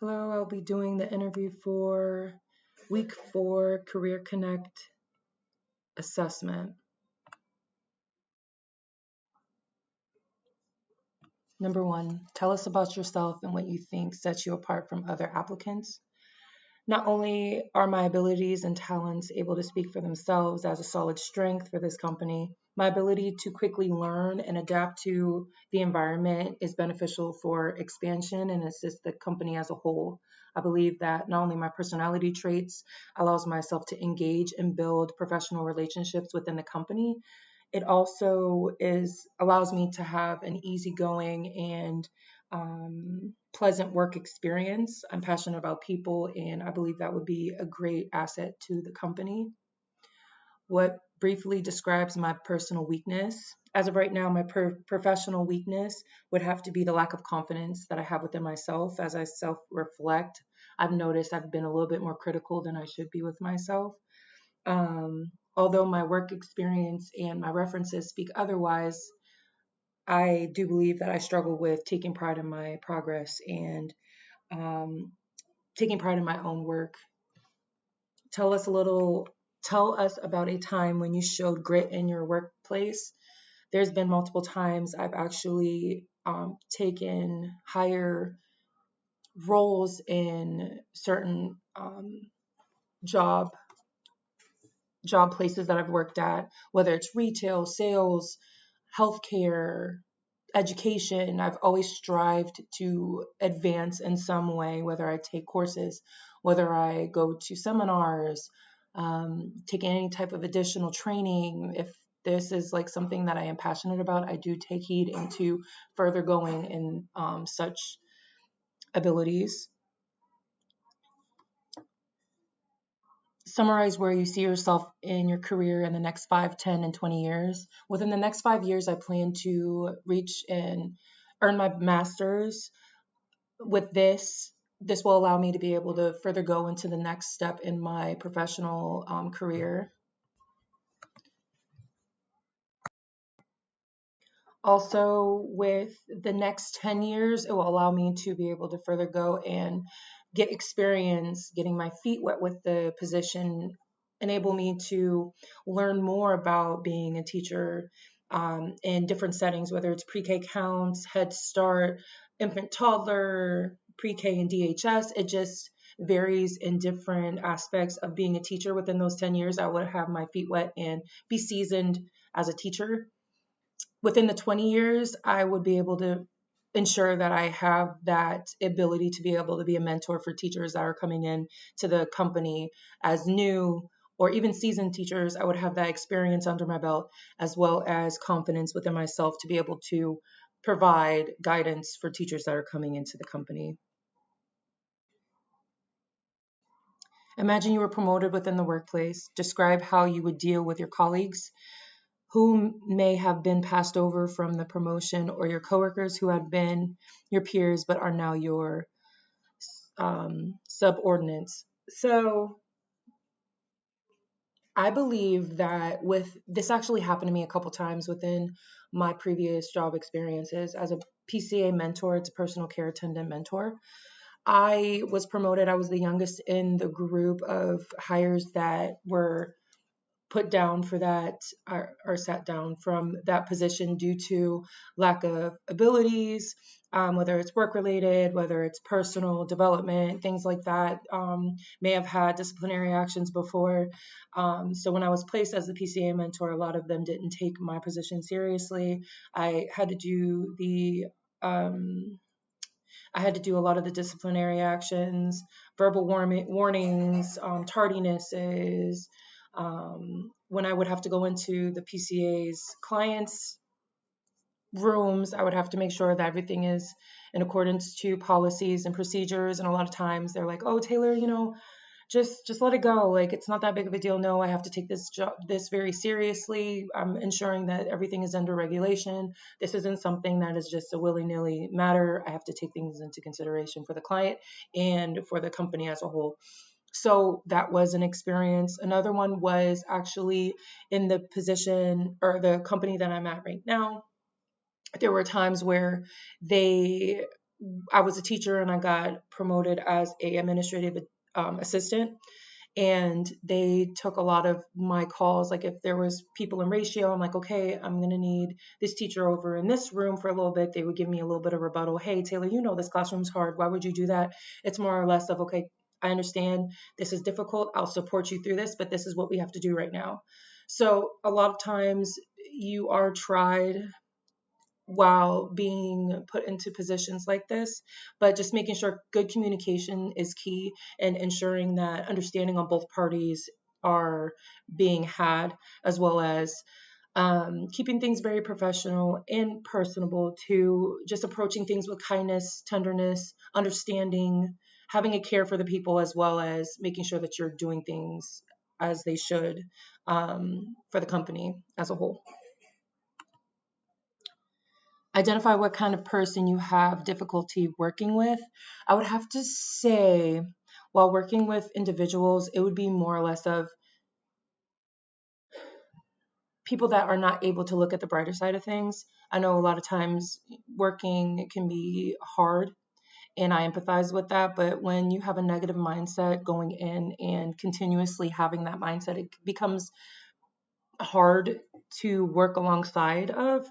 Hello, I'll be doing the interview for week 4 Career Connect assessment. Number 1, tell us about yourself and what you think sets you apart from other applicants. Not only are my abilities and talents able to speak for themselves as a solid strength for this company, my ability to quickly learn and adapt to the environment is beneficial for expansion and assists the company as a whole. I believe that not only my personality traits allows myself to engage and build professional relationships within the company, it also allows me to have an easygoing and pleasant work experience. I'm passionate about people, and I believe that would be a great asset to the company. What briefly describes my personal weakness? As of right now, my professional weakness would have to be the lack of confidence that I have within myself. As I self-reflect, I've noticed I've been a little bit more critical than I should be with myself. Although my work experience and my references speak otherwise, I do believe that I struggle with taking pride in my progress and taking pride in my own work. Tell us about a time when you showed grit in your workplace. There's been multiple times I've actually taken higher roles in certain job places that I've worked at, whether it's retail, sales, healthcare, education. I've always strived to advance in some way, whether I take courses, whether I go to seminars, take any type of additional training. If this is like something that I am passionate about, I do take heed into further going in such abilities. Summarize where you see yourself in your career in the next 5, 10, and 20 years. Within the next 5 years, I plan to reach and earn my master's. With this will allow me to be able to further go into the next step in my professional career. Also, with the next 10 years, it will allow me to be able to further go and get experience, getting my feet wet with the position, enable me to learn more about being a teacher in different settings, whether it's pre-K counts, Head Start, infant toddler, pre-K and DHS. It just varies in different aspects of being a teacher. Within those 10 years, I would have my feet wet and be seasoned as a teacher. Within the 20 years, I would be able to ensure that I have that ability to be able to be a mentor for teachers that are coming in to the company as new or even seasoned teachers. I would have that experience under my belt, as well as confidence within myself to be able to provide guidance for teachers that are coming into the company. Imagine you were promoted within the workplace. Describe how you would deal with your colleagues who may have been passed over from the promotion, or your coworkers who had been your peers but are now your subordinates. So I believe that with this actually happened to me a couple times within my previous job experiences as a PCA mentor. It's a personal care attendant mentor. I was promoted. I was the youngest in the group of hires that were put down for that or sat down from that position due to lack of abilities, whether it's work related, whether it's personal development, things like that. May have had disciplinary actions before. So when I was placed as the PCA mentor, a lot of them didn't take my position seriously. I had to do a lot of the disciplinary actions, verbal warnings, tardinesses. When I would have to go into the PCA's clients' rooms, I would have to make sure that everything is in accordance to policies and procedures. And a lot of times they're like, "Oh, Taylor, just let it go. Like, it's not that big of a deal. No, I have to take this very seriously. I'm ensuring that everything is under regulation. This isn't something that is just a willy-nilly matter. I have to take things into consideration for the client and for the company as a whole." So that was an experience. Another one was actually in the position or the company that I'm at right now. There were times where they I was a teacher and I got promoted as a administrative assistant, and they took a lot of my calls. Like if there was people in ratio, I'm like, okay, I'm going to need this teacher over in this room for a little bit. They would give me a little bit of rebuttal. Hey, Taylor, you know this classroom's hard. Why would you do that? It's more or less of, okay, I understand this is difficult. I'll support you through this, but this is what we have to do right now. So a lot of times you are tried while being put into positions like this, but just making sure good communication is key, and ensuring that understanding on both parties are being had, as well as keeping things very professional and personable, to just approaching things with kindness, tenderness, understanding, having a care for the people, as well as making sure that you're doing things as they should, for the company as a whole. Identify what kind of person you have difficulty working with. I would have to say, while working with individuals, it would be more or less of people that are not able to look at the brighter side of things. I know a lot of times working can be hard, and I empathize with that. But when you have a negative mindset going in and continuously having that mindset, it becomes hard to work alongside of.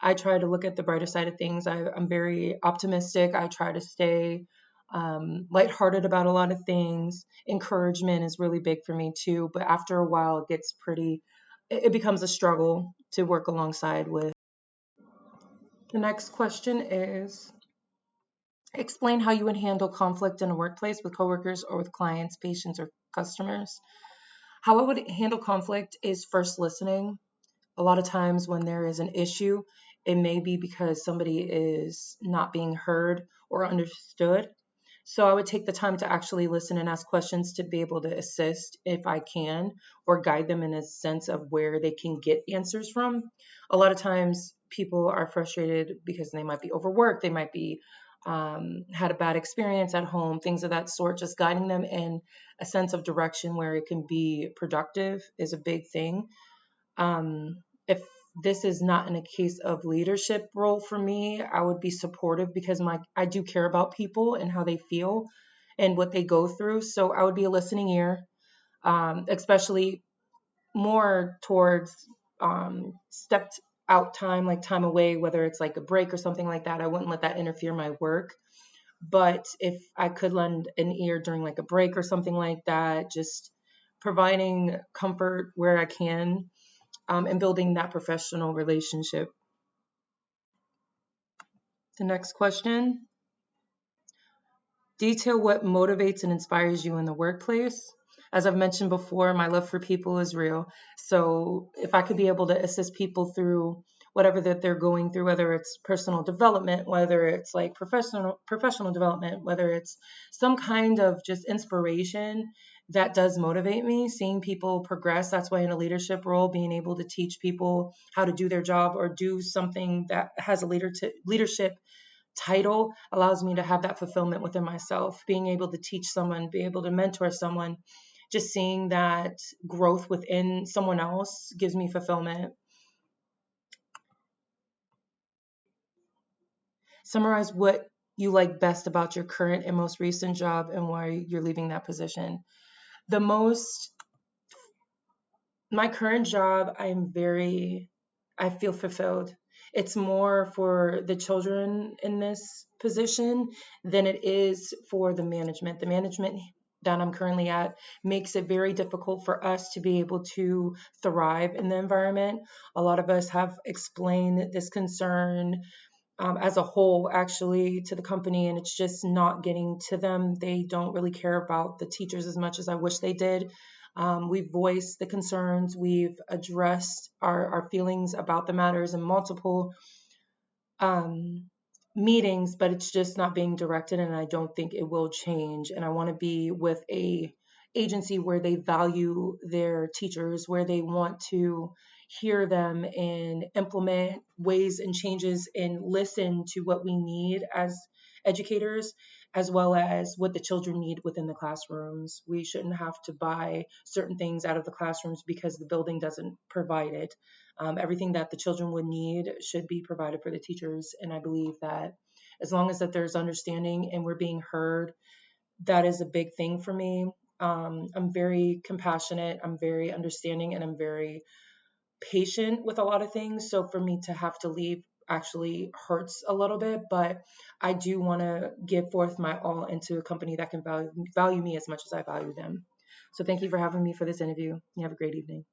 I try to look at the brighter side of things. I'm very optimistic. I try to stay lighthearted about a lot of things. Encouragement is really big for me too. But after a while, it gets it becomes a struggle to work alongside with. The next question is, explain how you would handle conflict in a workplace with coworkers or with clients, patients, or customers. How I would handle conflict is first listening. A lot of times when there is an issue, it may be because somebody is not being heard or understood. So I would take the time to actually listen and ask questions to be able to assist if I can, or guide them in a sense of where they can get answers from. A lot of times people are frustrated because they might be overworked, they might be had a bad experience at home, things of that sort. Just guiding them in a sense of direction where it can be productive is a big thing. If this is not in a case of leadership role for me, I would be supportive because I do care about people and how they feel and what they go through. So I would be a listening ear, especially more towards stepped out time, like time away, whether it's like a break or something like that. I wouldn't let that interfere my work. But if I could lend an ear during like a break or something like that, just providing comfort where I can, and building that professional relationship. The next question, detail what motivates and inspires you in the workplace. As I've mentioned before, my love for people is real. So if I could be able to assist people through whatever that they're going through, whether it's personal development, whether it's like professional development, whether it's some kind of just inspiration, that does motivate me. Seeing people progress, that's why in a leadership role, being able to teach people how to do their job or do something that has a leadership title allows me to have that fulfillment within myself. Being able to teach someone, be able to mentor someone, just seeing that growth within someone else gives me fulfillment. Summarize what you like best about your current and most recent job and why you're leaving that position. The most, my current job, I feel fulfilled. It's more for the children in this position than it is for the management. The management that I'm currently at makes it very difficult for us to be able to thrive in the environment. A lot of us have explained this concern, as a whole, actually, to the company, and it's just not getting to them. They don't really care about the teachers as much as I wish they did. We've voiced the concerns, we've addressed our feelings about the matters in multiple um, meetings, but it's just not being directed, and I don't think it will change. And I want to be with a agency where they value their teachers, where they want to hear them and implement ways and changes and listen to what we need as educators, as well as what the children need within the classrooms. We shouldn't have to buy certain things out of the classrooms because the building doesn't provide it. Everything that the children would need should be provided for the teachers. And I believe that as long as that there's understanding and we're being heard, that is a big thing for me. I'm very compassionate, I'm very understanding, and I'm very patient with a lot of things. So for me to have to leave actually hurts a little bit, but I do want to give forth my all into a company that can value me as much as I value them. So thank you for having me for this interview. You have a great evening.